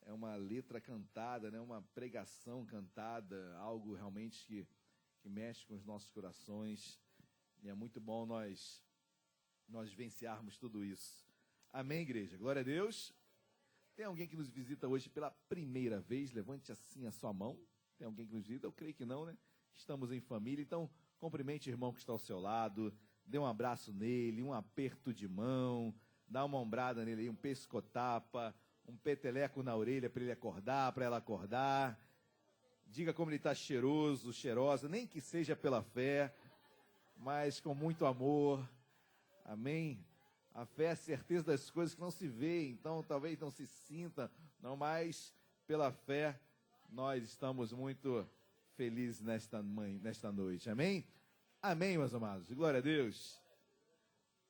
É uma letra cantada, né? Uma pregação cantada, algo realmente que mexe com os nossos corações. E é muito bom nós vivenciarmos tudo isso. Amém, igreja? Glória a Deus. Tem alguém que nos visita hoje pela primeira vez? Levante assim a sua mão. Tem alguém que nos visita? Eu creio que não, né? Estamos em família, então cumprimente o irmão que está ao seu lado, dê um abraço nele, um aperto de mão, dá uma ombrada nele aí, um pescotapa, um peteleco na orelha para ele acordar, para ela acordar. Diga como ele está cheiroso, cheirosa, nem que seja pela fé, mas com muito amor. Amém? A fé é a certeza das coisas que não se vê, então talvez não se sinta, não, mas pela fé nós estamos muito felizes nesta noite. Amém? Amém, meus amados. Glória a Deus.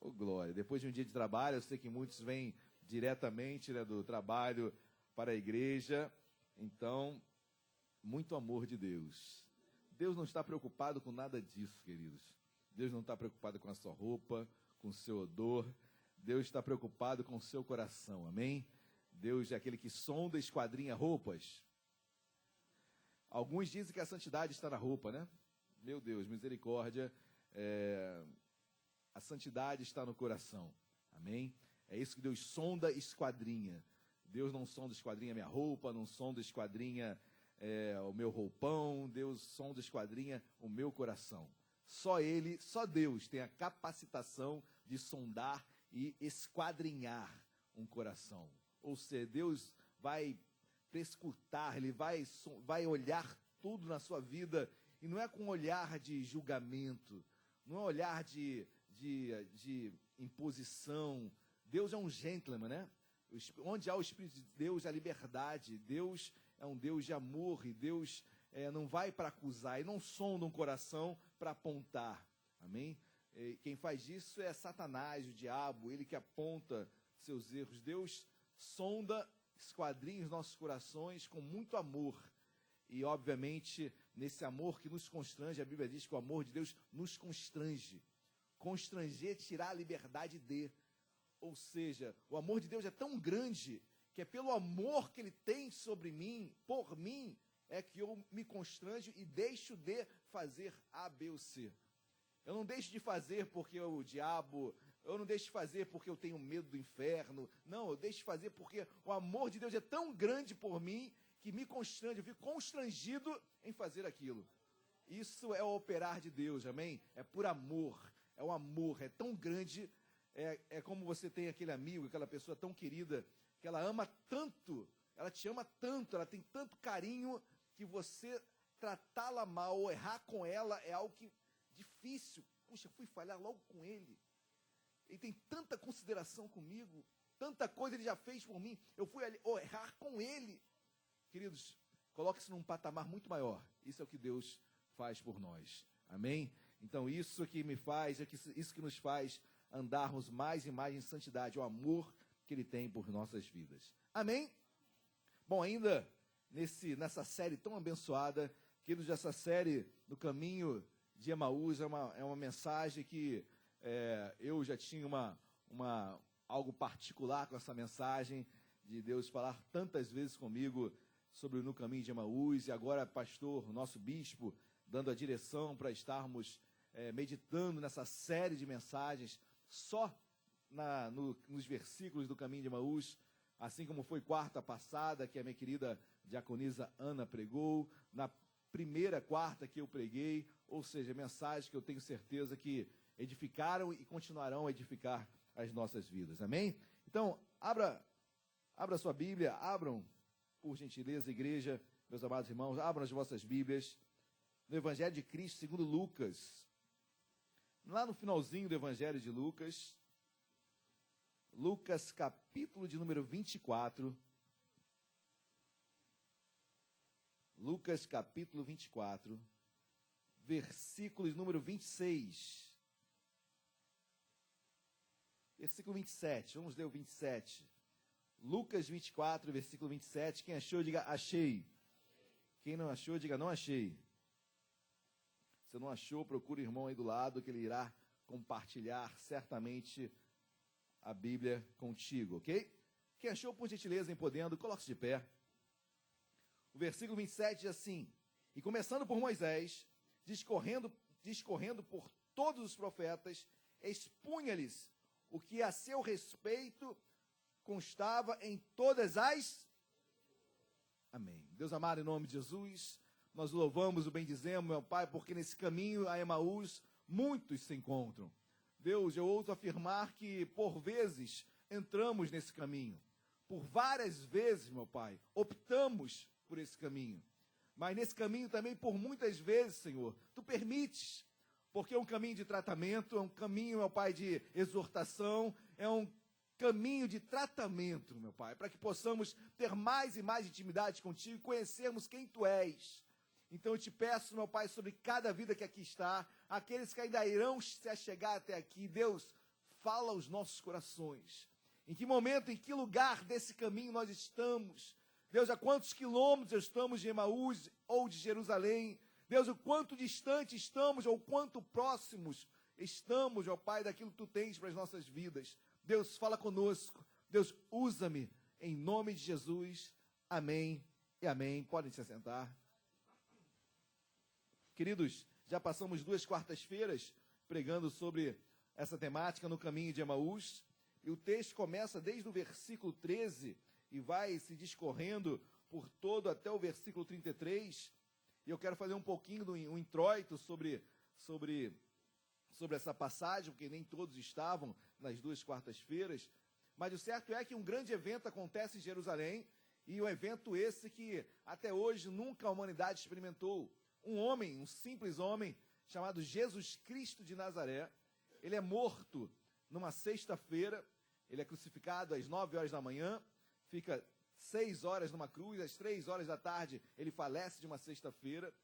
Oh, glória. Depois de um dia de trabalho, eu sei que muitos vêm diretamente, né, do trabalho para a igreja. Então, muito amor de Deus. Deus não está preocupado com nada disso, queridos. Deus não está preocupado com a sua roupa, com o seu odor. Deus está preocupado com o seu coração, amém? Deus é aquele que sonda e esquadrinha roupas. Alguns dizem que a santidade está na roupa, né? Meu Deus, misericórdia. A santidade está no coração, amém? É isso que Deus sonda e esquadrinha. Deus não sonda e esquadrinha minha roupa, não sonda e esquadrinha o meu roupão. Deus sonda e esquadrinha o meu coração. Só Ele, só Deus tem a capacitação de sondar e esquadrinhar um coração. Ou seja, Deus vai prescrutar, Ele vai olhar tudo na sua vida, e não é com um olhar de julgamento, não é um olhar de imposição. Deus é um gentleman, né? Onde há o Espírito de Deus, há liberdade. Deus é um Deus de amor, e Deus não vai para acusar, e não sonda um coração para apontar, amém? Quem faz isso é Satanás, o diabo, ele que aponta seus erros. Deus sonda, esquadrinha os nossos corações com muito amor. E, obviamente, nesse amor que nos constrange, a Bíblia diz que o amor de Deus nos constrange. Constranger, tirar a liberdade de. Ou seja, o amor de Deus é tão grande que é pelo amor que Ele tem sobre mim, por mim, é que eu me constranjo e deixo de fazer A, B ou C. Eu não deixo de fazer porque o diabo, eu não deixo de fazer porque eu tenho medo do inferno. Não, eu deixo de fazer porque o amor de Deus é tão grande por mim que me constrange, eu fico constrangido em fazer aquilo. Isso é o operar de Deus, amém? É por amor, é o amor, é tão grande, é como você tem aquele amigo, aquela pessoa tão querida, que ela ama tanto, ela te ama tanto, ela tem tanto carinho, que você tratá-la mal ou errar com ela é algo que difícil. Puxa, fui falhar logo com ele. Ele tem tanta consideração comigo, tanta coisa ele já fez por mim, eu fui errar com ele. Queridos, coloque isso num patamar muito maior. Isso é o que Deus faz por nós. Amém? Então isso que me faz, isso que nos faz andarmos mais e mais em santidade, o amor que Ele tem por nossas vidas. Amém? Bom, ainda nessa série tão abençoada, queridos, essa série do caminho de Emaús é uma mensagem que eu já tinha algo particular com essa mensagem, de Deus falar tantas vezes comigo sobre o No Caminho de Emaús, e agora, pastor, nosso bispo, dando a direção para estarmos meditando nessa série de mensagens, só nos versículos do Caminho de Emaús, assim como foi quarta passada, que a minha querida diaconisa Ana pregou, na primeira quarta que eu preguei, ou seja, mensagens que eu tenho certeza que edificaram e continuarão a edificar as nossas vidas, amém? Então, abra sua Bíblia, abram, por gentileza, igreja, meus amados irmãos, abram as vossas Bíblias, no Evangelho de Cristo, segundo Lucas, lá no finalzinho do Evangelho de Lucas, Lucas capítulo de número 24, Lucas capítulo 24, versículos número 26, versículo 27, vamos ler o 27, Lucas 24, versículo 27, quem achou, diga achei, quem não achou, diga não achei. Se não achou, procure o irmão aí do lado, que ele irá compartilhar certamente a Bíblia contigo, ok? Quem achou, por gentileza, em podendo, coloque-se de pé. O versículo 27 diz assim: e começando por Moisés, discorrendo por todos os profetas, expunha-lhes o que a seu respeito constava em todas as... Amém. Deus amado, em nome de Jesus, nós louvamos, o bendizemos, meu Pai, porque nesse caminho a Emaús muitos se encontram. Deus, eu ouso afirmar que por vezes entramos nesse caminho. Por várias vezes, meu Pai, optamos por esse caminho. Mas nesse caminho também, por muitas vezes, Senhor, Tu permites, porque é um caminho de tratamento, é um caminho, meu Pai, de exortação, é um caminho de tratamento, meu Pai, para que possamos ter mais e mais intimidade contigo e conhecermos quem Tu és. Então eu te peço, meu Pai, sobre cada vida que aqui está, aqueles que ainda irão se achegar até aqui, Deus, fala aos nossos corações. Em que momento, em que lugar desse caminho nós estamos? Deus, a quantos quilômetros estamos de Emaús ou de Jerusalém? Deus, o quanto distante estamos ou quanto próximos estamos, ó Pai, daquilo que Tu tens para as nossas vidas. Deus, fala conosco. Deus, usa-me em nome de Jesus. Amém e amém. Podem se assentar. Queridos, já passamos 2 quartas-feiras pregando sobre essa temática no caminho de Emaús. E o texto começa desde o versículo 13 e vai se discorrendo por todo até o versículo 33. E eu quero fazer um pouquinho um introito sobre essa passagem, porque nem todos estavam nas 2 quartas-feiras. Mas o certo é que um grande evento acontece em Jerusalém, e um evento esse que até hoje nunca a humanidade experimentou. Um homem, um simples homem, chamado Jesus Cristo de Nazaré, ele é morto numa sexta-feira, ele é crucificado às 9 horas da manhã, fica 6 horas numa cruz, às 3 horas da tarde ele falece de uma sexta-feira,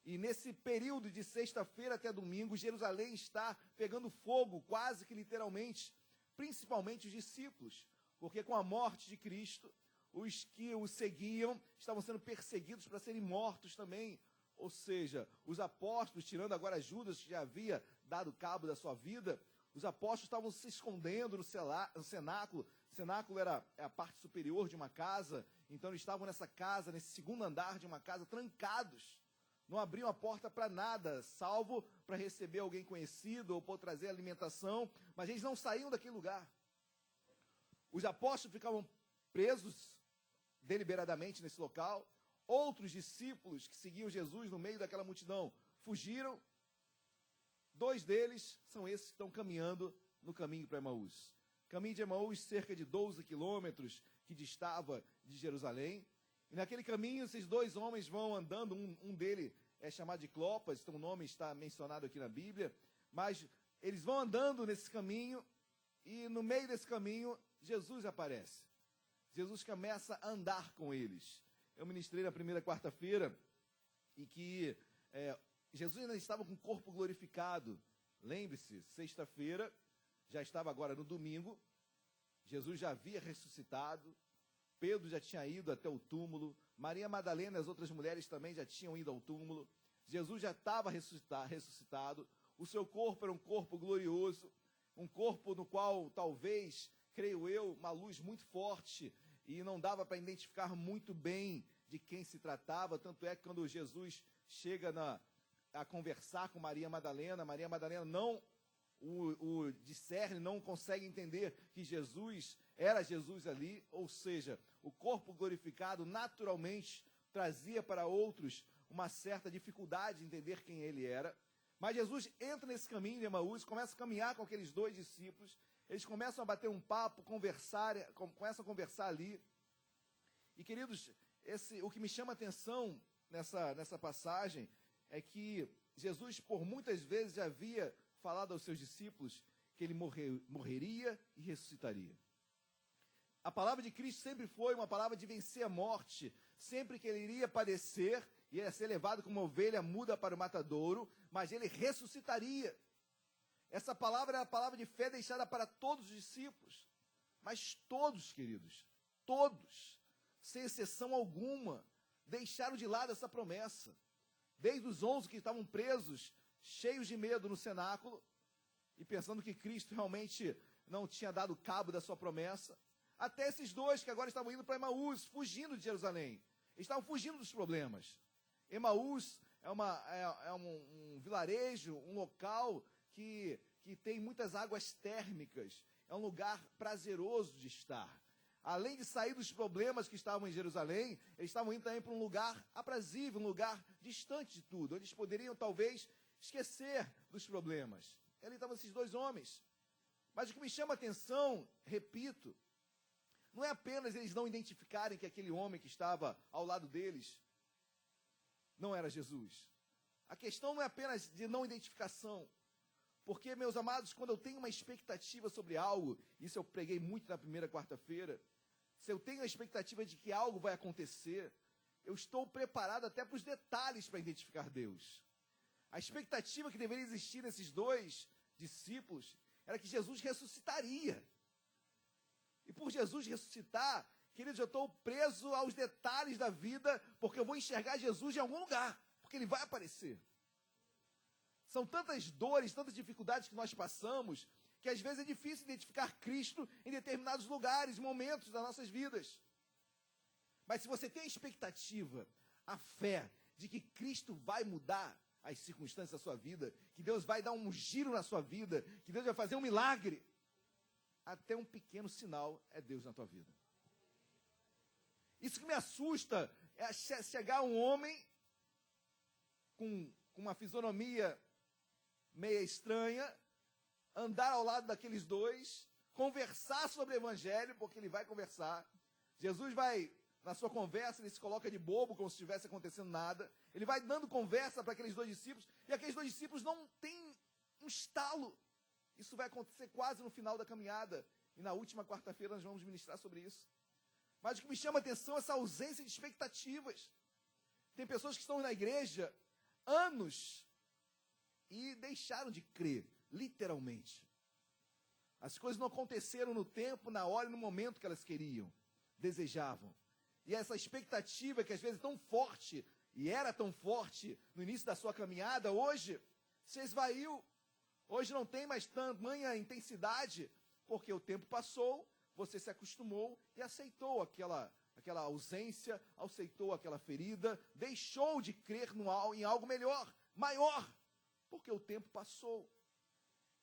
e nesse período de sexta-feira até domingo, Jerusalém está pegando fogo, quase que literalmente, principalmente os discípulos, porque com a morte de Cristo, os que o seguiam estavam sendo perseguidos para serem mortos também. Ou seja, os apóstolos, tirando agora Judas, que já havia dado cabo da sua vida, os apóstolos estavam se escondendo no cenáculo. O cenáculo era a parte superior de uma casa, então eles estavam nessa casa, nesse segundo andar de uma casa, trancados. Não abriam a porta para nada, salvo para receber alguém conhecido ou para trazer alimentação, mas eles não saíam daquele lugar. Os apóstolos ficavam presos deliberadamente nesse local. Outros discípulos que seguiam Jesus no meio daquela multidão fugiram. 2 deles são esses que estão caminhando no caminho para Emaús. Caminho de Emaús, cerca de 12 quilômetros, que distava de Jerusalém. E naquele caminho, esses 2 homens vão andando, um deles é chamado de Clopas, então o nome está mencionado aqui na Bíblia, mas eles vão andando nesse caminho, e no meio desse caminho, Jesus aparece. Jesus começa a andar com eles. Eu ministrei na primeira quarta-feira, e que Jesus ainda estava com o corpo glorificado. Lembre-se, sexta-feira, já estava agora no domingo, Jesus já havia ressuscitado, Pedro já tinha ido até o túmulo, Maria Madalena e as outras mulheres também já tinham ido ao túmulo, Jesus já estava ressuscitado, o seu corpo era um corpo glorioso, um corpo no qual talvez, creio eu, uma luz muito forte, e não dava para identificar muito bem de quem se tratava, tanto é que quando Jesus chega a conversar com Maria Madalena não o discerne, não consegue entender que Jesus era Jesus ali, ou seja, o corpo glorificado naturalmente trazia para outros uma certa dificuldade de entender quem ele era. Mas Jesus entra nesse caminho de Emaús, começa a caminhar com aqueles 2 discípulos, eles começam a bater um papo, começam a conversar ali. E queridos, o que me chama a atenção nessa passagem é que Jesus, por muitas vezes, já havia falado aos seus discípulos que ele morreria e ressuscitaria. A palavra de Cristo sempre foi uma palavra de vencer a morte, sempre que ele iria padecer, ia ser levado como uma ovelha muda para o matadouro, mas ele ressuscitaria. Essa palavra é a palavra de fé deixada para todos os discípulos, mas todos, queridos, todos, sem exceção alguma, deixaram de lado essa promessa. Desde os 11 que estavam presos, cheios de medo no cenáculo, e pensando que Cristo realmente não tinha dado cabo da sua promessa, até esses dois que agora estavam indo para Emaús, fugindo de Jerusalém. Eles estavam fugindo dos problemas. Emaús é um vilarejo, um local que tem muitas águas térmicas. É um lugar prazeroso de estar. Além de sair dos problemas que estavam em Jerusalém, eles estavam indo também para um lugar aprazível, um lugar distante de tudo, onde eles poderiam talvez esquecer dos problemas. E ali estavam esses dois homens. Mas o que me chama a atenção, repito, não é apenas eles não identificarem que aquele homem que estava ao lado deles não era Jesus. A questão não é apenas de não identificação. Porque, meus amados, quando eu tenho uma expectativa sobre algo, isso eu preguei muito na primeira quarta-feira, se eu tenho a expectativa de que algo vai acontecer, eu estou preparado até para os detalhes para identificar Deus. A expectativa que deveria existir nesses dois discípulos era que Jesus ressuscitaria. E por Jesus ressuscitar, queridos, eu estou preso aos detalhes da vida, porque eu vou enxergar Jesus em algum lugar, porque ele vai aparecer. São tantas dores, tantas dificuldades que nós passamos, que às vezes é difícil identificar Cristo em determinados lugares, momentos das nossas vidas. Mas se você tem a expectativa, a fé de que Cristo vai mudar as circunstâncias da sua vida, que Deus vai dar um giro na sua vida, que Deus vai fazer um milagre, até um pequeno sinal é Deus na tua vida. Isso que me assusta é chegar um homem com uma fisionomia meia estranha, andar ao lado daqueles dois, conversar sobre o evangelho, porque ele vai conversar. Jesus vai, na sua conversa, ele se coloca de bobo, como se estivesse acontecendo nada. Ele vai dando conversa para aqueles dois discípulos, e aqueles dois discípulos não têm um estalo. Isso vai acontecer quase no final da caminhada, e na última quarta-feira nós vamos ministrar sobre isso. Mas o que me chama a atenção é essa ausência de expectativas. Tem pessoas que estão na igreja anos e deixaram de crer, literalmente. As coisas não aconteceram no tempo, na hora e no momento que elas queriam, desejavam. E essa expectativa que às vezes é tão forte, e era tão forte no início da sua caminhada, hoje se esvaiu. Hoje não tem mais tamanha intensidade, porque o tempo passou, você se acostumou e aceitou aquela ausência, aceitou aquela ferida, deixou de crer em algo melhor, maior, porque o tempo passou.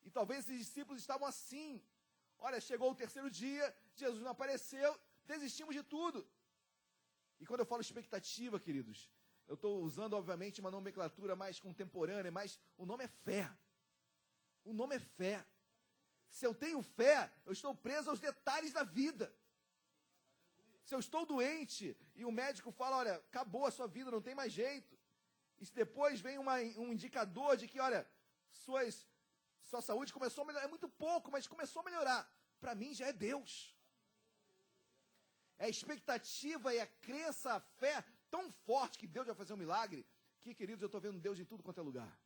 E talvez esses discípulos estavam assim. Olha, chegou o terceiro dia, Jesus não apareceu, desistimos de tudo. E quando eu falo expectativa, queridos, eu estou usando, obviamente, uma nomenclatura mais contemporânea, mas o nome é fé. O nome é fé. Se eu tenho fé, eu estou preso aos detalhes da vida. Se eu estou doente e o médico fala, olha, acabou a sua vida, não tem mais jeito. E se depois vem um indicador de que, olha, sua saúde começou a melhorar, é muito pouco, mas começou a melhorar. Para mim já é Deus. É a expectativa e a crença, a fé tão forte que Deus vai fazer um milagre, que, queridos, eu estou vendo Deus em tudo quanto é lugar.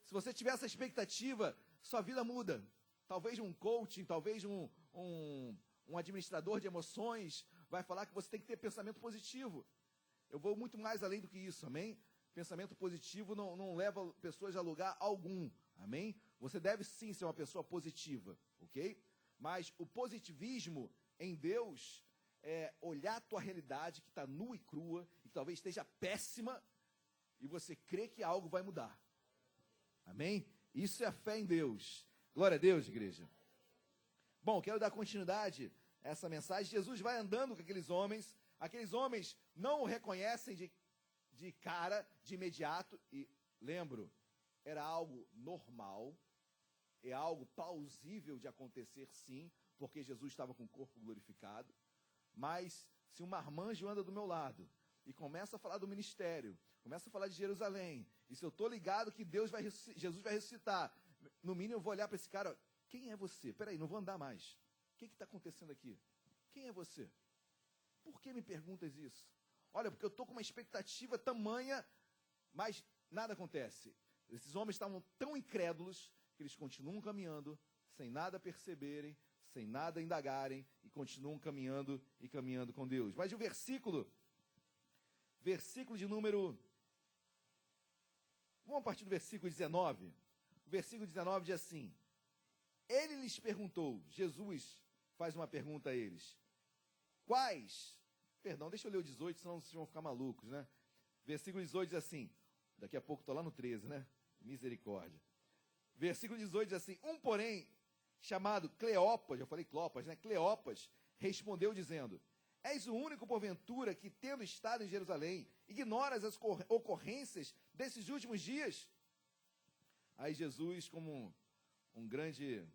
Se você tiver essa expectativa, sua vida muda. Talvez um coaching, talvez um administrador de emoções vai falar que você tem que ter pensamento positivo. Eu vou muito mais além do que isso, amém? Pensamento positivo não leva pessoas a lugar algum, amém? Você deve sim ser uma pessoa positiva, ok? Mas o positivismo em Deus é olhar a tua realidade que está nua e crua, e que talvez esteja péssima, e você crê que algo vai mudar. Amém? Isso é a fé em Deus. Glória a Deus, igreja. Bom, quero dar continuidade a essa mensagem. Jesus vai andando com aqueles homens não o reconhecem de cara, de imediato, e lembro, era algo normal, é algo plausível de acontecer sim, porque Jesus estava com o corpo glorificado, mas se um marmanjo anda do meu lado e começa a falar do ministério, começa a falar de Jerusalém, e se eu estou ligado que Jesus vai ressuscitar, no mínimo eu vou olhar para esse cara, quem é você? Peraí, não vou andar mais. O que está acontecendo aqui? Quem é você? Por que me perguntas isso? Olha, porque eu estou com uma expectativa tamanha, mas nada acontece. Esses homens estavam tão incrédulos que eles continuam caminhando, sem nada perceberem, sem nada indagarem, e continuam caminhando e caminhando com Deus. Mas o versículo de número... Vamos a partir do versículo 19. O versículo 19 diz assim: Ele lhes perguntou, Jesus faz uma pergunta a eles. Quais? Perdão, deixa eu ler o 18, senão vocês vão ficar malucos, né? Versículo 18 diz assim, daqui a pouco estou lá no 13, né? Misericórdia. Versículo 18 diz assim, porém, chamado Cleopas, eu falei Clopas, né? Cleopas, respondeu dizendo, és o único, porventura, que, tendo estado em Jerusalém, ignoras as ocorrências desses últimos dias? Aí Jesus, como um grande,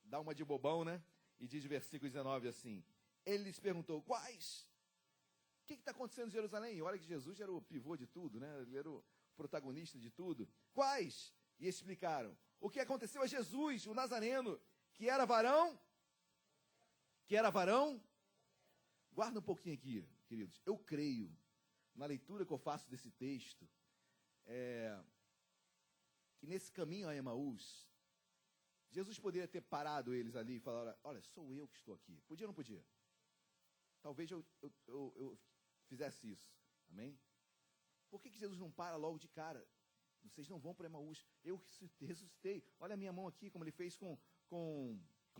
dá uma de bobão, né? E diz versículo 19 assim, ele lhes perguntou, quais? O que está acontecendo em Jerusalém? Olha que Jesus era o pivô de tudo, né? Ele era o protagonista de tudo. Quais? E explicaram. O que aconteceu a Jesus, o Nazareno, que era varão? Guarda um pouquinho aqui, queridos. Eu creio, na leitura que eu faço desse texto, que nesse caminho a Emaús, Jesus poderia ter parado eles ali e falar, olha, sou eu que estou aqui. Podia ou não podia? Talvez eu fizesse isso. Amém? Por que Jesus não para logo de cara? Vocês não vão para Emaús. Eu ressuscitei. Olha a minha mão aqui, como ele fez com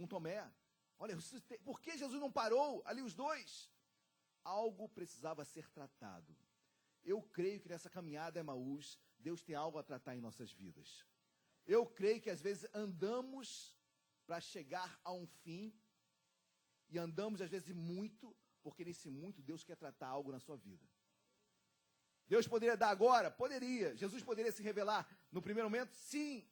Tomé. Olha, eu ressuscitei. Por que Jesus não parou ali os dois? Algo precisava ser tratado. Eu creio que nessa caminhada a Emaús, Deus tem algo a tratar em nossas vidas. Eu creio que às vezes andamos para chegar a um fim, e andamos às vezes muito, porque nesse muito Deus quer tratar algo na sua vida. Deus poderia dar agora? Poderia. Jesus poderia se revelar no primeiro momento? Sim.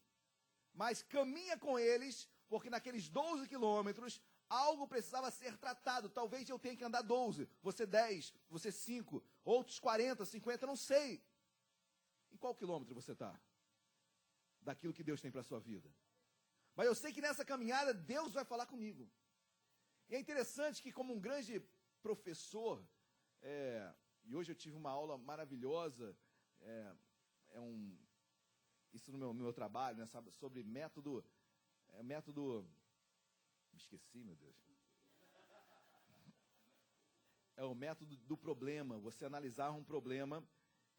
Mas caminha com eles, porque naqueles 12 quilômetros, algo precisava ser tratado. Talvez eu tenha que andar 12, você 10, você 5, outros 40, 50, não sei. Em qual quilômetro você está? Daquilo que Deus tem para a sua vida. Mas eu sei que nessa caminhada, Deus vai falar comigo. E é interessante que, como um grande professor, e hoje eu tive uma aula maravilhosa, isso no meu trabalho, né, sabe, sobre método, me esqueci, meu Deus. É o método do problema, você analisar um problema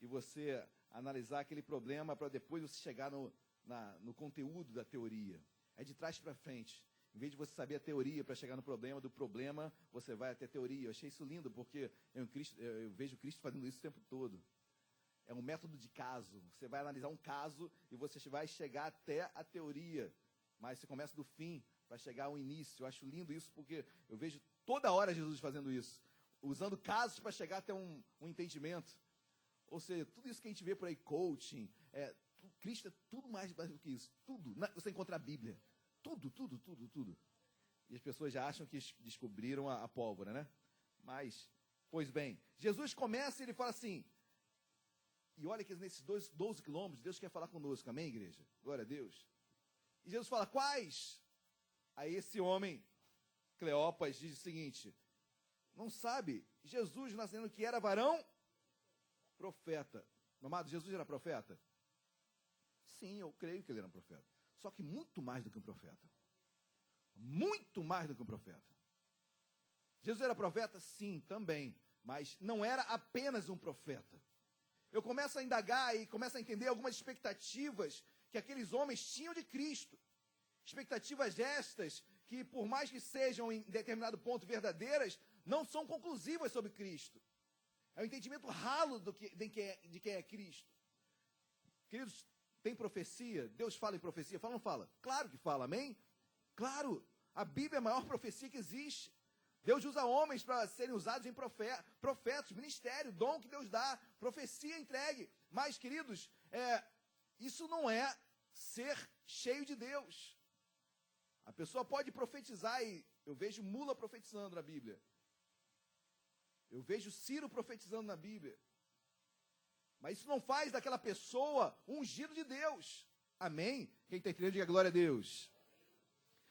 e você analisar aquele problema para depois você chegar no conteúdo da teoria. É de trás para frente. Em vez de você saber a teoria para chegar no problema, do problema você vai até a teoria. Eu achei isso lindo, porque eu vejo Cristo fazendo isso o tempo todo. É um método de caso. Você vai analisar um caso e você vai chegar até a teoria. Mas você começa do fim para chegar ao início. Eu acho lindo isso, porque eu vejo toda hora Jesus fazendo isso. Usando casos para chegar até um entendimento. Ou seja, tudo isso que a gente vê por aí, coaching, Cristo é tudo mais do que isso. Tudo. Você encontra a Bíblia. Tudo. E as pessoas já acham que descobriram a pólvora, né? Mas, pois bem, Jesus começa e ele fala assim, e olha que nesses 12 quilômetros, Deus quer falar conosco, amém, igreja? Glória a Deus. E Jesus fala, quais? Aí esse homem, Cleopas, diz o seguinte, não sabe, Jesus nascendo que era varão, profeta. Meu amado, Jesus era profeta? Sim, eu creio que ele era um profeta. Só que muito mais do que um profeta. Muito mais do que um profeta. Jesus era profeta? Sim, também. Mas não era apenas um profeta. Eu começo a indagar e começo a entender algumas expectativas que aqueles homens tinham de Cristo. Expectativas estas que, por mais que sejam em determinado ponto verdadeiras, não são conclusivas sobre Cristo. É um entendimento ralo de quem é Cristo. Queridos, tem profecia? Deus fala em profecia? Fala ou não fala? Claro que fala, amém? Claro, a Bíblia é a maior profecia que existe. Deus usa homens para serem usados em profetas, ministério, dom que Deus dá, profecia entregue. Mas, queridos, isso não é ser cheio de Deus. A pessoa pode profetizar e eu vejo mula profetizando na Bíblia. Eu vejo Ciro profetizando na Bíblia. Mas isso não faz daquela pessoa ungido de Deus. Amém? Quem está entendendo, diga glória a Deus.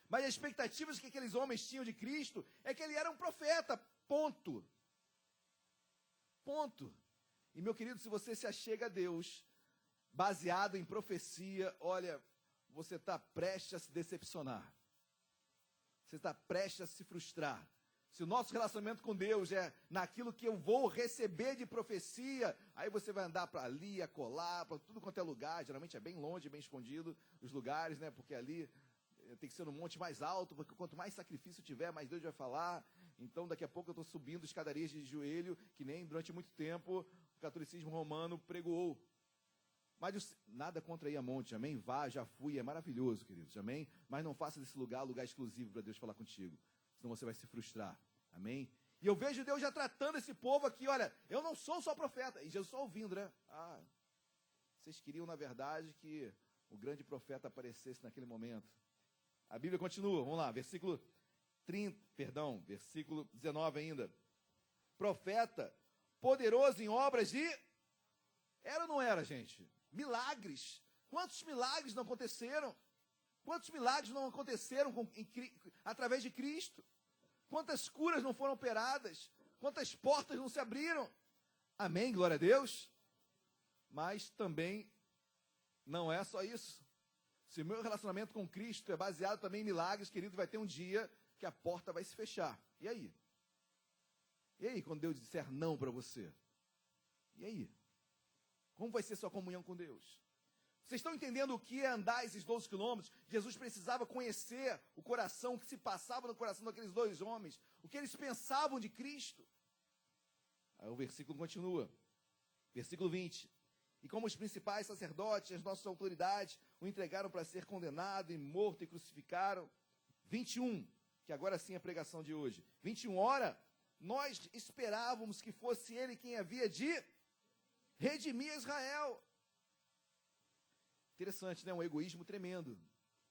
Mas as expectativas que aqueles homens tinham de Cristo é que ele era um profeta. Ponto. Ponto. E, meu querido, se você se achega a Deus, baseado em profecia, olha, você está prestes a se decepcionar. Você está prestes a se frustrar. Se o nosso relacionamento com Deus é naquilo que eu vou receber de profecia, aí você vai andar para ali, acolá, para tudo quanto é lugar. Geralmente é bem longe, bem escondido os lugares, né? Porque ali tem que ser no monte mais alto, porque quanto mais sacrifício tiver, mais Deus vai falar. Então, daqui a pouco eu estou subindo escadarias de joelho, que nem durante muito tempo o catolicismo romano pregoou. Mas nada contra ir a monte, amém? Vá, já fui, é maravilhoso, queridos, amém? Mas não faça desse lugar exclusivo para Deus falar contigo, senão você vai se frustrar, amém? E eu vejo Deus já tratando esse povo aqui, olha, eu não sou só profeta, e Jesus só ouvindo, né? Vocês queriam, na verdade, que o grande profeta aparecesse naquele momento. A Bíblia continua, vamos lá, versículo 19 ainda. Profeta, poderoso em obras de... Era ou não era, gente? Milagres. Quantos milagres não aconteceram? Quantos milagres não aconteceram através de Cristo? Quantas curas não foram operadas? Quantas portas não se abriram? Amém, glória a Deus. Mas também não é só isso. Se o meu relacionamento com Cristo é baseado também em milagres, querido, vai ter um dia que a porta vai se fechar. E aí? E aí, quando Deus disser não para você? E aí? Como vai ser sua comunhão com Deus? Vocês estão entendendo o que é andar esses 12 quilômetros? Jesus precisava conhecer o coração, o que se passava no coração daqueles dois homens, o que eles pensavam de Cristo. Aí o versículo continua. Versículo 20. E como os principais sacerdotes, as nossas autoridades, o entregaram para ser condenado e morto e crucificaram. 21, que agora sim é a pregação de hoje. 21, ora, nós esperávamos que fosse ele quem havia de redimir Israel. Interessante, né? Um egoísmo tremendo.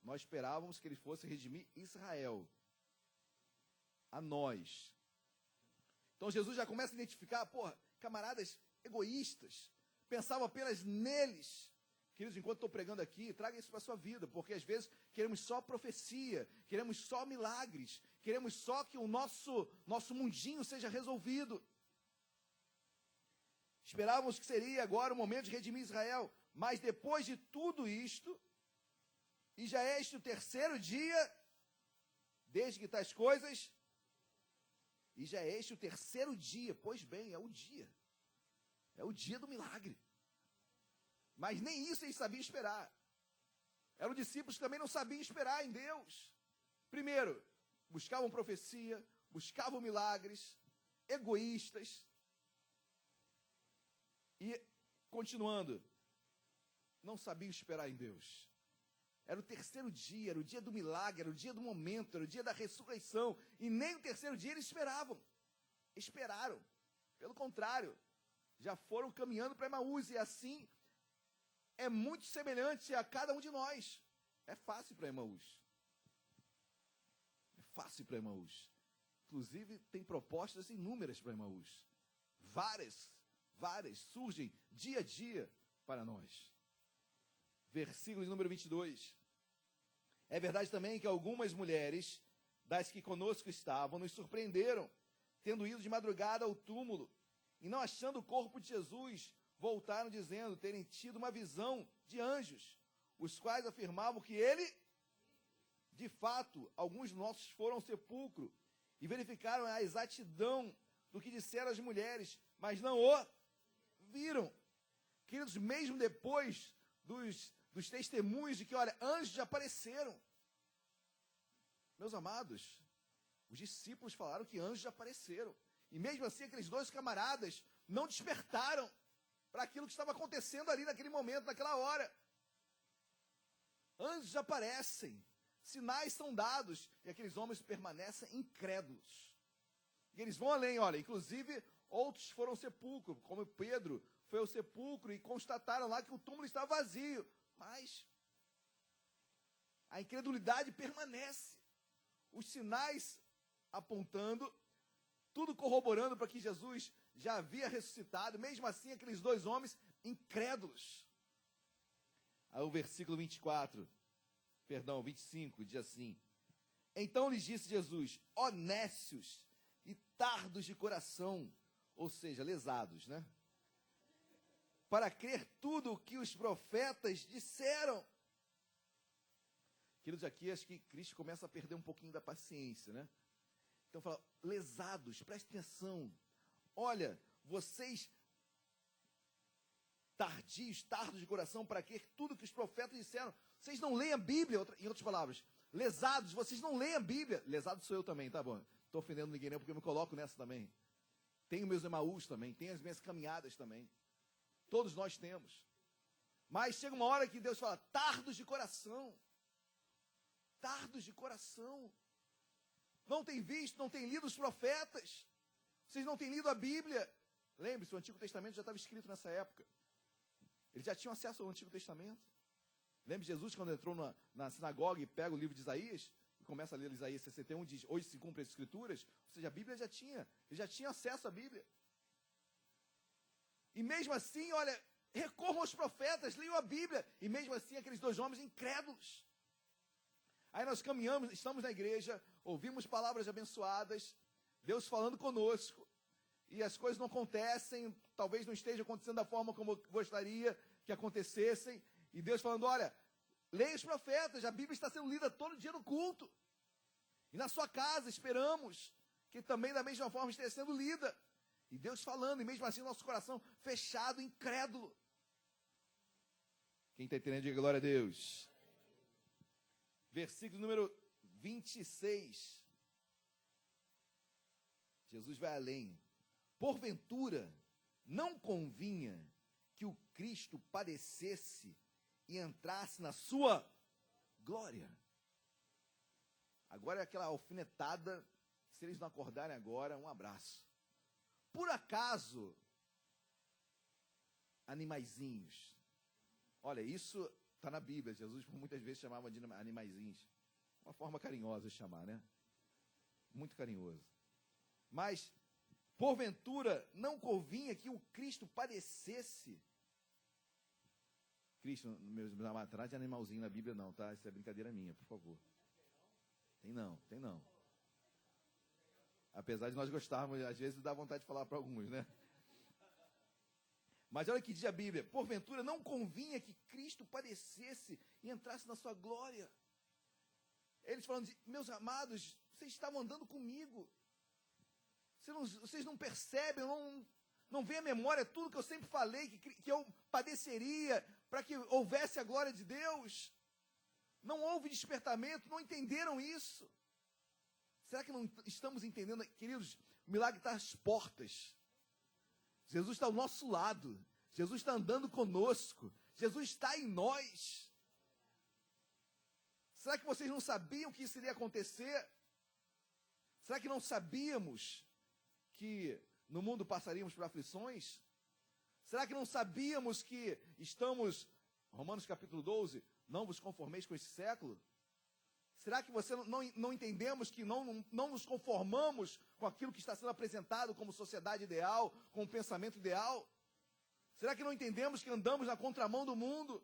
Nós esperávamos que ele fosse redimir Israel. A nós. Então Jesus já começa a identificar, camaradas egoístas, pensavam apenas neles. Queridos, enquanto estou pregando aqui, traga isso para a sua vida, porque às vezes queremos só profecia, queremos só milagres, queremos só que o nosso mundinho seja resolvido. Esperávamos que seria agora o momento de redimir Israel, mas depois de tudo isto, e já é este o terceiro dia, desde que tais coisas, e já é este o terceiro dia, pois bem, é o dia do milagre. Mas nem isso eles sabiam esperar. Eram discípulos que também não sabiam esperar em Deus. Primeiro, buscavam profecia, buscavam milagres, egoístas. E, continuando, não sabiam esperar em Deus. Era o terceiro dia, era o dia do milagre, era o dia do momento, era o dia da ressurreição. E nem o terceiro dia eles esperavam. Esperaram. Pelo contrário, já foram caminhando para Emaús. E assim, é muito semelhante a cada um de nós. É fácil para Emaús. É fácil para Emaús. Inclusive, tem propostas inúmeras para Emaús. Várias surgem dia a dia para nós. Versículo número 22. É verdade também que algumas mulheres, das que conosco estavam, nos surpreenderam, tendo ido de madrugada ao túmulo, e não achando o corpo de Jesus, voltaram dizendo terem tido uma visão de anjos, os quais afirmavam que ele, de fato, alguns nossos foram ao sepulcro, e verificaram a exatidão do que disseram as mulheres, mas não o viram. Queridos, mesmo depois dos testemunhos de que, olha, anjos apareceram. Meus amados, os discípulos falaram que anjos apareceram. E mesmo assim, aqueles dois camaradas não despertaram para aquilo que estava acontecendo ali naquele momento, naquela hora. Anjos aparecem, sinais são dados, e aqueles homens permanecem incrédulos. E eles vão além, olha, inclusive outros foram ao sepulcro, como Pedro foi ao sepulcro e constataram lá que o túmulo estava vazio. Mas a incredulidade permanece. Os sinais apontando, tudo corroborando para que Jesus já havia ressuscitado. Mesmo assim, aqueles dois homens incrédulos. Aí o versículo 25 diz assim: então lhes disse Jesus, ó nécios e tardos de coração, ou seja, lesados, né? Para crer tudo o que os profetas disseram. Queridos, aqui acho que Cristo começa a perder um pouquinho da paciência, né? Então fala, lesados, prestem atenção. Olha, vocês tardios, tardos de coração, para crer tudo o que os profetas disseram. Vocês não leem a Bíblia, em outras palavras. lesados, vocês não leem a Bíblia. Lesado sou eu também, tá bom? Estou ofendendo ninguém não, porque eu me coloco nessa também. Tenho meus Emaús também, tenho as minhas caminhadas também. Todos nós temos. Mas chega uma hora que Deus fala, tardos de coração. Tardos de coração. Não tem visto, não tem lido os profetas. Vocês não têm lido a Bíblia. Lembre-se, o Antigo Testamento já estava escrito nessa época. Eles já tinham acesso ao Antigo Testamento. Lembre Jesus quando entrou na sinagoga e pega o livro de Isaías, e começa a ler Isaías 61, diz, hoje se cumprem as Escrituras. Ou seja, a Bíblia ele já tinha acesso à Bíblia. E mesmo assim, olha, recorram aos profetas, leiam a Bíblia. E mesmo assim, aqueles dois homens incrédulos. Aí nós caminhamos, estamos na igreja, ouvimos palavras abençoadas, Deus falando conosco, e as coisas não acontecem, talvez não estejam acontecendo da forma como eu gostaria que acontecessem, e Deus falando, olha, leia os profetas, a Bíblia está sendo lida todo dia no culto, e na sua casa esperamos que também da mesma forma esteja sendo lida, e Deus falando, e mesmo assim nosso coração fechado, incrédulo. Quem está entendendo, diga glória a Deus. Versículo número 26. Jesus vai além. Porventura, não convinha que o Cristo padecesse e entrasse na sua glória. Agora é aquela alfinetada, se eles não acordarem agora, um abraço. Por acaso, animaizinhos. Olha, isso está na Bíblia. Jesus muitas vezes chamava de animaizinhos. Uma forma carinhosa de chamar, né? Muito carinhoso. Mas, porventura, não convinha que o Cristo padecesse. Cristo, meus amados, atrás de animalzinho na Bíblia não, tá? Isso é brincadeira minha, por favor. Tem não. Apesar de nós gostarmos, às vezes dá vontade de falar para alguns, né? Mas olha o que diz a Bíblia, porventura não convinha que Cristo padecesse e entrasse na sua glória. Eles falando, meus amados, vocês estavam andando comigo. Vocês não percebem, não vem à memória tudo que eu sempre falei, que eu padeceria para que houvesse a glória de Deus. Não houve despertamento, não entenderam isso. Será que não estamos entendendo? Queridos, o milagre está às portas. Jesus está ao nosso lado. Jesus está andando conosco. Jesus está em nós. Será que vocês não sabiam que isso iria acontecer? Será que não sabíamos que no mundo passaríamos por aflições? Será que não sabíamos que estamos, Romanos capítulo 12, não vos conformeis com esse século? Será que não entendemos que não nos conformamos com aquilo que está sendo apresentado como sociedade ideal, como pensamento ideal? Será que não entendemos que andamos na contramão do mundo?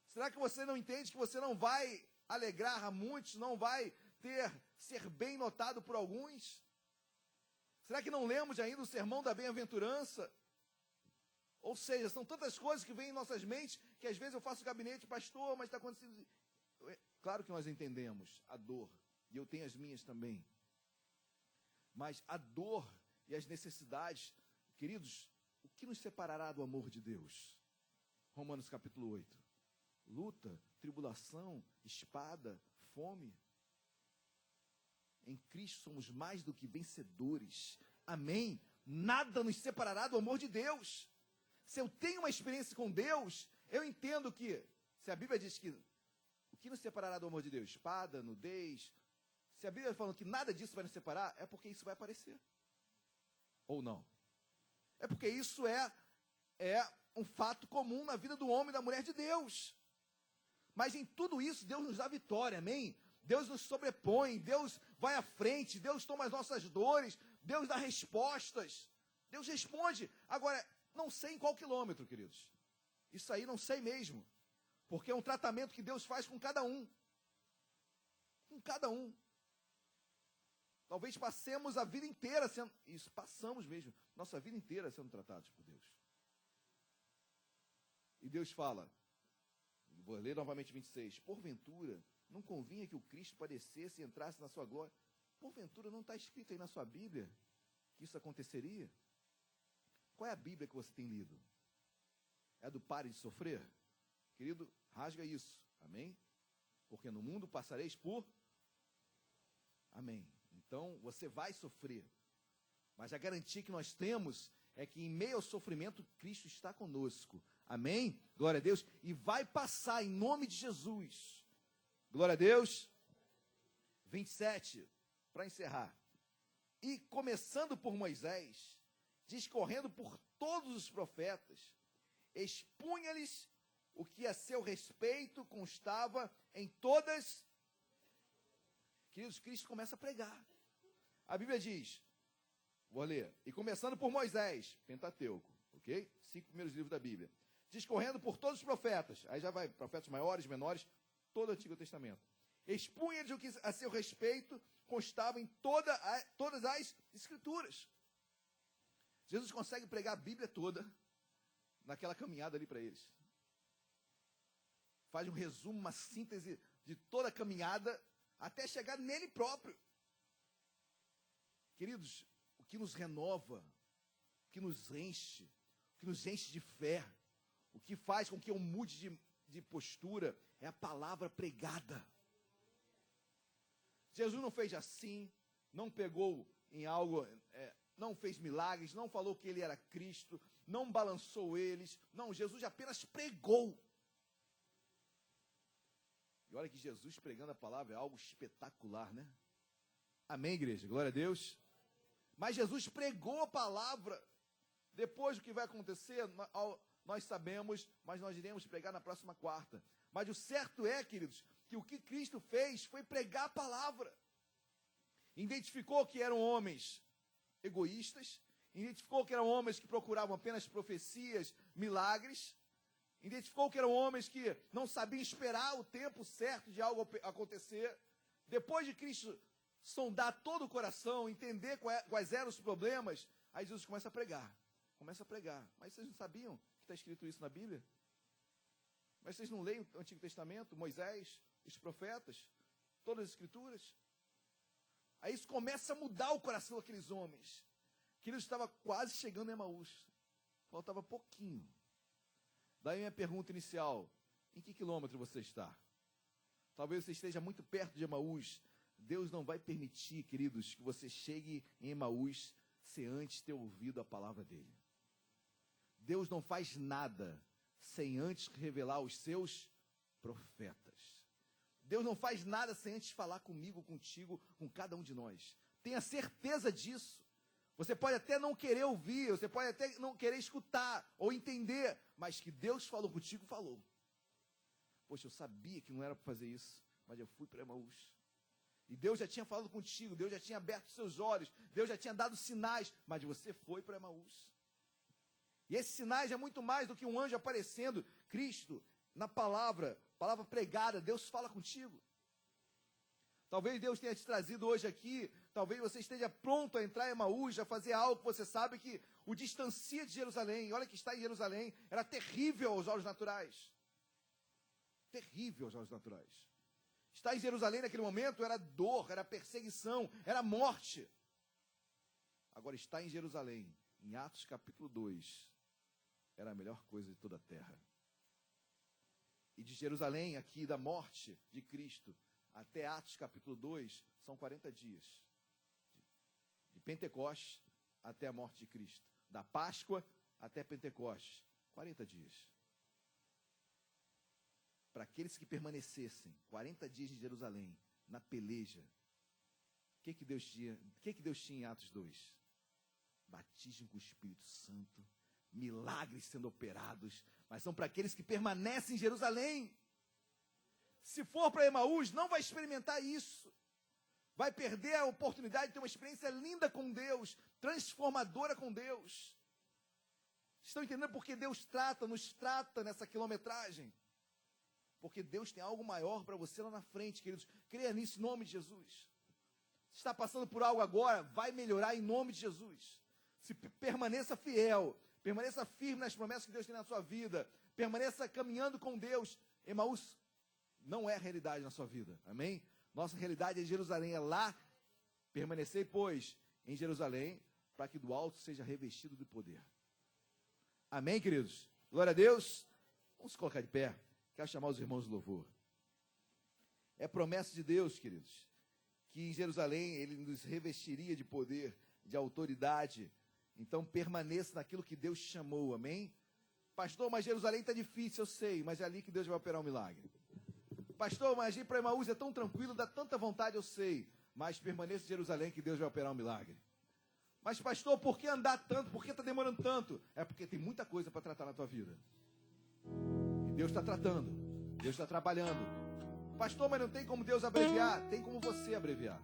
Será que você não entende que você não vai alegrar a muitos, não vai ser bem notado por alguns? Será que não lemos ainda o sermão da bem-aventurança? Ou seja, são tantas coisas que vêm em nossas mentes, que às vezes eu faço gabinete, pastor, mas está acontecendo... Claro que nós entendemos a dor, e eu tenho as minhas também. Mas a dor e as necessidades, queridos, o que nos separará do amor de Deus? Romanos capítulo 8. Luta, tribulação, espada, fome. Em Cristo somos mais do que vencedores. Amém? Nada nos separará do amor de Deus. Se eu tenho uma experiência com Deus, eu entendo que, se a Bíblia diz que o que nos separará do amor de Deus? Espada, nudez. Se a Bíblia está falando que nada disso vai nos separar, é porque isso vai aparecer. Ou não? É porque isso é um fato comum na vida do homem e da mulher de Deus. Mas em tudo isso, Deus nos dá vitória, amém? Deus nos sobrepõe, Deus vai à frente, Deus toma as nossas dores, Deus dá respostas. Deus responde. Agora, não sei em qual quilômetro, queridos. Isso aí não sei mesmo. Porque é um tratamento que Deus faz com cada um. Com cada um. Talvez passemos a vida inteira sendo... Isso, passamos mesmo. Nossa vida inteira sendo tratados por Deus. E Deus fala, vou ler novamente 26. Porventura, não convinha que o Cristo padecesse e entrasse na sua glória? Porventura, não está escrito aí na sua Bíblia que isso aconteceria? Qual é a Bíblia que você tem lido? É a do pare de sofrer? Querido, rasga isso, amém? Porque no mundo passareis por... Amém. Então, você vai sofrer. Mas a garantia que nós temos é que em meio ao sofrimento, Cristo está conosco. Amém? Glória a Deus. E vai passar em nome de Jesus. Glória a Deus. 27, para encerrar. E começando por Moisés, discorrendo por todos os profetas, expunha-lhes o que a seu respeito constava em todas... Queridos, Cristo começa a pregar. A Bíblia diz, vou ler, e começando por Moisés, Pentateuco, ok? 5 primeiros livros da Bíblia. Discorrendo por todos os profetas, aí já vai, profetas maiores, menores, todo o Antigo Testamento. Expunha-lhes o que a seu respeito constava em todas as Escrituras. Jesus consegue pregar a Bíblia toda naquela caminhada ali para eles. Faz um resumo, uma síntese de toda a caminhada até chegar nele próprio. Queridos, o que nos renova, o que nos enche de fé, o que faz com que eu mude de postura, é a palavra pregada. Jesus não fez assim, não pegou em algo, não fez milagres, não falou que ele era Cristo, não balançou eles. Não, Jesus apenas pregou. E olha que Jesus pregando a palavra é algo espetacular, né? Amém, igreja? Glória a Deus. Mas Jesus pregou a palavra. Depois o que vai acontecer, nós sabemos, mas nós iremos pregar na próxima quarta. Mas o certo é, queridos, que o que Cristo fez foi pregar a palavra. Identificou que eram homens egoístas, identificou que eram homens que procuravam apenas profecias, milagres, identificou que eram homens que não sabiam esperar o tempo certo de algo acontecer. Depois de Cristo sondar todo o coração, entender quais eram os problemas, aí Jesus começa a pregar. Mas vocês não sabiam que está escrito isso na Bíblia? Mas vocês não leem o Antigo Testamento, Moisés, os profetas, todas as Escrituras? Aí isso começa a mudar o coração daqueles homens. Que eles estavam quase chegando em Emaús. Faltava pouquinho. Daí minha pergunta inicial: em que quilômetro você está? Talvez você esteja muito perto de Emaús. Deus não vai permitir, queridos, que você chegue em Emaús sem antes ter ouvido a palavra dele. Deus não faz nada sem antes revelar os seus profetas. Deus não faz nada sem antes falar comigo, contigo, com cada um de nós. Tenha certeza disso. Você pode até não querer ouvir, você pode até não querer escutar ou entender, mas que Deus falou contigo, falou. Poxa, eu sabia que não era para fazer isso, mas eu fui para Emaús. E Deus já tinha falado contigo, Deus já tinha aberto seus olhos, Deus já tinha dado sinais, mas você foi para Emaús. E esses sinais é muito mais do que um anjo aparecendo. Cristo, na palavra pregada, Deus fala contigo. Talvez Deus tenha te trazido hoje aqui, talvez você esteja pronto a entrar em Emaús, a fazer algo que você sabe que o distancia de Jerusalém. Olha que está em Jerusalém, era terrível aos olhos naturais. Terrível aos olhos naturais. Estar em Jerusalém naquele momento era dor, era perseguição, era morte. Agora está em Jerusalém, em Atos capítulo 2, era a melhor coisa de toda a terra. E de Jerusalém, aqui da morte de Cristo, até Atos capítulo 2, são 40 dias. De Pentecostes até a morte de Cristo. Da Páscoa até Pentecostes, 40 dias. Para aqueles que permanecessem 40 dias em Jerusalém, na peleja, o que Deus tinha em Atos 2? Batismo com o Espírito Santo, milagres sendo operados, mas são para aqueles que permanecem em Jerusalém. Se for para Emaús, não vai experimentar isso. Vai perder a oportunidade de ter uma experiência linda com Deus, transformadora com Deus. Estão entendendo por que Deus nos trata nessa quilometragem? Porque Deus tem algo maior para você lá na frente, queridos. Creia nisso em nome de Jesus. Se está passando por algo agora, vai melhorar em nome de Jesus. Se permaneça fiel, permaneça firme nas promessas que Deus tem na sua vida, permaneça caminhando com Deus. Emaús não é a realidade na sua vida, amém? Nossa realidade é Jerusalém, é lá. Permanecei, pois, em Jerusalém, para que do alto seja revestido de poder. Amém, queridos? Glória a Deus. Vamos se colocar de pé. Quero chamar os irmãos do louvor. É promessa de Deus, queridos, que em Jerusalém Ele nos revestiria de poder, de autoridade. Então permaneça naquilo que Deus te chamou, amém? Pastor, mas Jerusalém está difícil, eu sei, mas é ali que Deus vai operar um milagre. Pastor, mas ir para Emaús é tão tranquilo, dá tanta vontade, eu sei, mas permaneça em Jerusalém que Deus vai operar um milagre. Mas pastor, por que andar tanto? Por que está demorando tanto? É porque tem muita coisa para tratar na tua vida. E Deus está tratando, Deus está trabalhando. Pastor, mas não tem como Deus abreviar? Tem como você abreviar.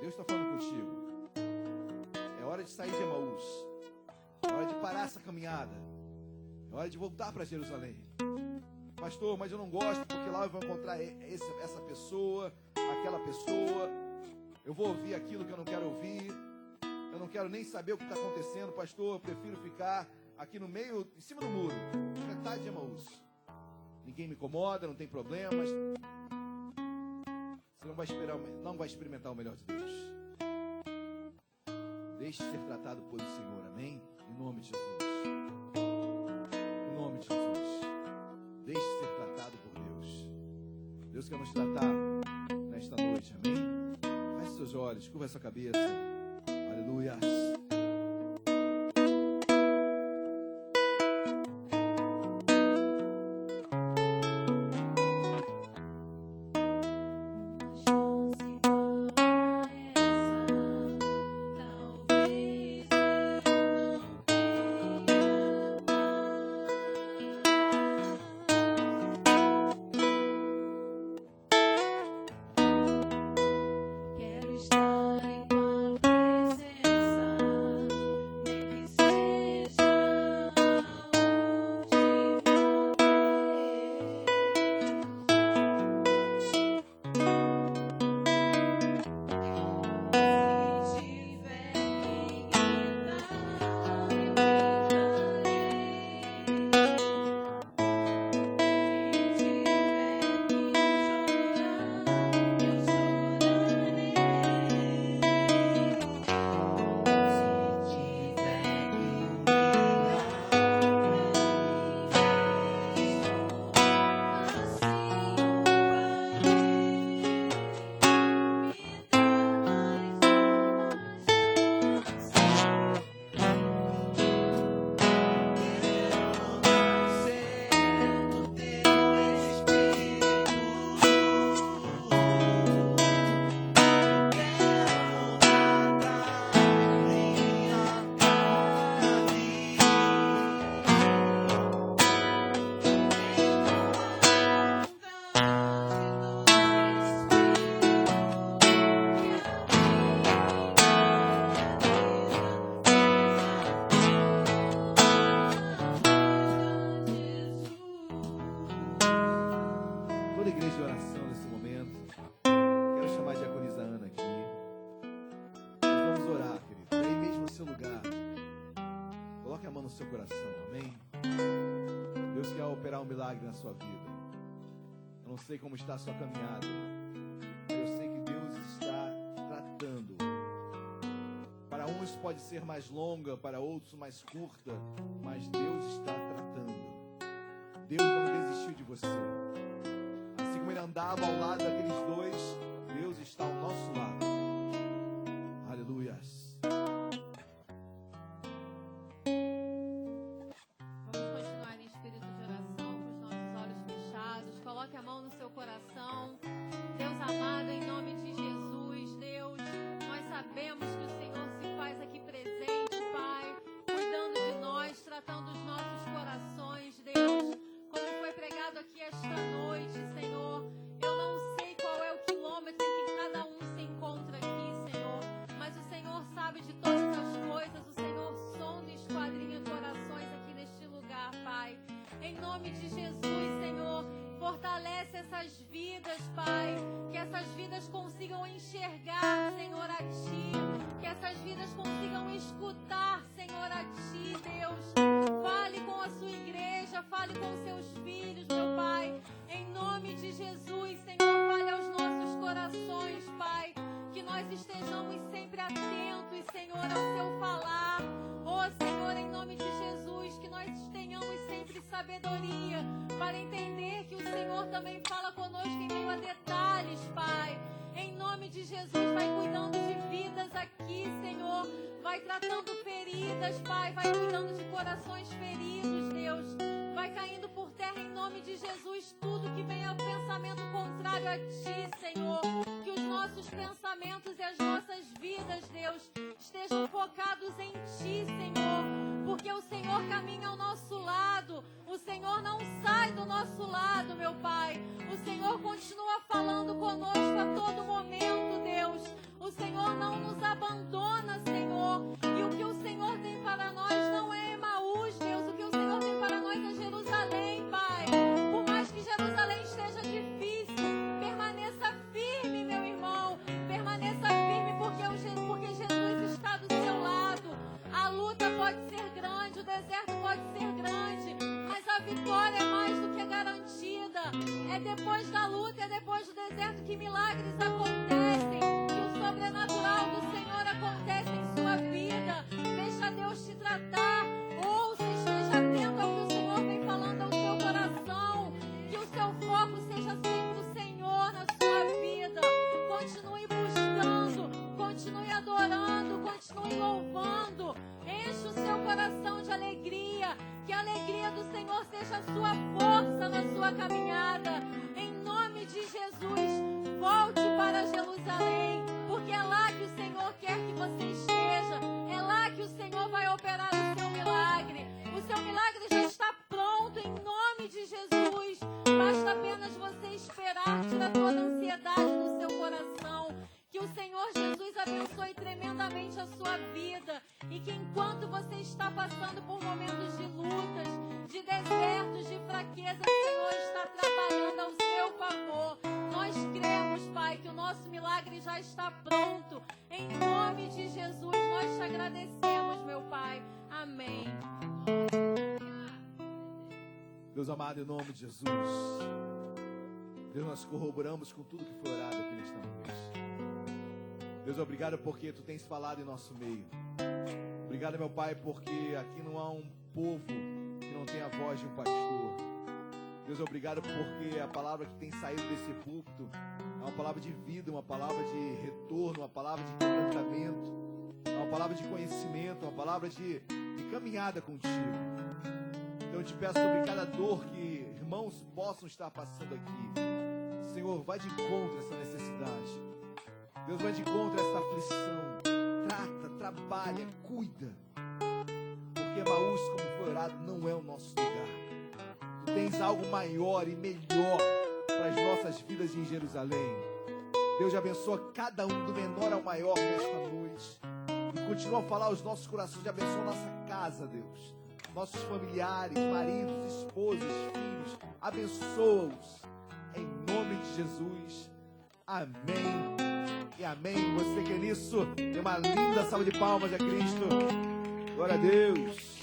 Deus está falando contigo. É hora de sair de Emaús. É hora de parar essa caminhada. É hora de voltar para Jerusalém. Pastor, mas eu não gosto porque lá eu vou encontrar essa pessoa, aquela pessoa. Eu vou ouvir aquilo que eu não quero ouvir. Eu não quero nem saber o que está acontecendo. Pastor, eu prefiro ficar aqui no meio, em cima do muro, metade de Emaús. Ninguém me incomoda, não tem problema, mas você não vai experimentar o melhor de Deus. Deixe ser tratado por o Senhor, amém? Em nome de Jesus. Em nome de Jesus. Deixe ser tratado por Deus. Deus quer nos tratar nesta noite, amém? Feche seus olhos, curva sua cabeça. Aleluia. Toda igreja de oração nesse momento. Quero chamar a diaconisa Ana aqui. Nós vamos orar, querido. Aí mesmo no seu lugar. Coloque a mão no seu coração, amém? Deus quer operar um milagre na sua vida. Eu não sei como está a sua caminhada. Eu sei que Deus está tratando. Para uns pode ser mais longa, para outros mais curta, mas Deus está tratando. Deus não desistiu de você. Assim como Ele andava ao lado daqueles dois, Deus está ao nosso lado. Aleluias. Vamos continuar em espírito de oração, com os nossos olhos fechados. Coloque a mão no seu coração. Deus amado, em nome de Jesus, Deus, nós sabemos que o Senhor se faz aqui presente, Pai, cuidando de nós, tratando os nossos corações, Deus. Como foi pregado aqui esta noite, Senhor, eu não sei qual é o quilômetro em que cada um se encontra aqui, Senhor, mas o Senhor sabe de todas as coisas, o Senhor sonda e esquadrinha corações aqui neste lugar, Pai. Em nome de Jesus, Senhor, fortalece essas vidas, Pai, que essas vidas consigam enxergar, Senhor, a Ti, que essas vidas consigam escutar, Senhor, a Ti, Deus. Fale com a sua igreja, fale com seus filhos, meu Pai, em nome de Jesus, Senhor, fale aos nossos corações, Pai, que nós estejamos sempre atentos, Senhor, ao seu falar. Oh, Senhor, em nome de Jesus, que nós tenhamos sempre sabedoria para entender que o Senhor também fala conosco em meio a detalhes, Pai. Em nome de Jesus, vai cuidando de vidas aqui, Senhor. Vai tratando feridas, Pai. Vai cuidando de corações feridos, Deus. Vai caindo por terra em nome de Jesus tudo que vem ao pensamento contrário a Ti, Senhor. Que os nossos pensamentos e as nossas vidas, Deus, estejam focados em Ti, Senhor. Porque o Senhor caminha ao nosso lado. O Senhor não sai do nosso lado, meu Pai. O Senhor continua falando conosco a todo momento, Deus. O Senhor não nos abandona, Senhor. E o que o Senhor tem para nós não é Emaús, Deus. O que o Senhor tem para nós é Jerusalém, Pai. Por mais que Jerusalém esteja difícil, permaneça firme, meu irmão. Permaneça firme porque Jesus está do seu lado. A luta pode ser grande, o deserto pode ser grande, mas a vitória é mais do que garantida. É depois da luta, é depois do deserto que milagres acontecem, que o sobrenatural do Senhor acontece em sua vida. Deixa Deus te tratar. Ouça, esteja atento ao que o Senhor vem falando ao seu coração. Que o seu foco seja sempre o Senhor na sua vida. Continue buscando, continue adorando, continue louvando. Enche o seu coração de alegria. Que a alegria do Senhor seja a sua força na sua caminhada. Em nome de Jesus, volte para Jerusalém, porque é lá que o Senhor quer que você esteja. É lá que o Senhor vai operar o seu milagre. O seu milagre já está pronto em nome de Jesus. Basta apenas você esperar, tirar toda a ansiedade do seu coração. Que o Senhor Jesus abençoe tremendamente a sua vida. E que enquanto você está passando por momentos de lutas, de desertos, de fraqueza, o Senhor está trabalhando ao seu favor. Nós cremos, Pai, que o nosso milagre já está pronto. Em nome de Jesus, nós te agradecemos, meu Pai. Amém. Deus amado, em nome de Jesus. Deus, nós corroboramos com tudo que foi orado aqui nesta noite. Deus, obrigado porque Tu tens falado em nosso meio. Obrigado, meu Pai, porque aqui não há um povo que não tenha a voz de um pastor. Deus, obrigado porque a palavra que tem saído desse púlpito é uma palavra de vida, uma palavra de retorno, uma palavra de quebrantamento, uma palavra de conhecimento, uma palavra de caminhada contigo. Então eu te peço sobre cada dor que irmãos possam estar passando aqui. Senhor, vai de encontro a essa necessidade. Deus, vai de encontro a essa aflição. Trata, trabalha, cuida. Porque Emaús, como foi orado, não é o nosso lugar. Tu tens algo maior e melhor para as nossas vidas em Jerusalém. Deus, abençoa cada um, do menor ao maior, nesta noite. E continua a falar aos nossos corações, abençoa a nossa casa, Deus. Nossos familiares, maridos, esposas, filhos. Abençoa-os. Em nome de Jesus. Amém. E amém. Você que é nisso, tem uma linda salva de palmas a Cristo. Glória a Deus.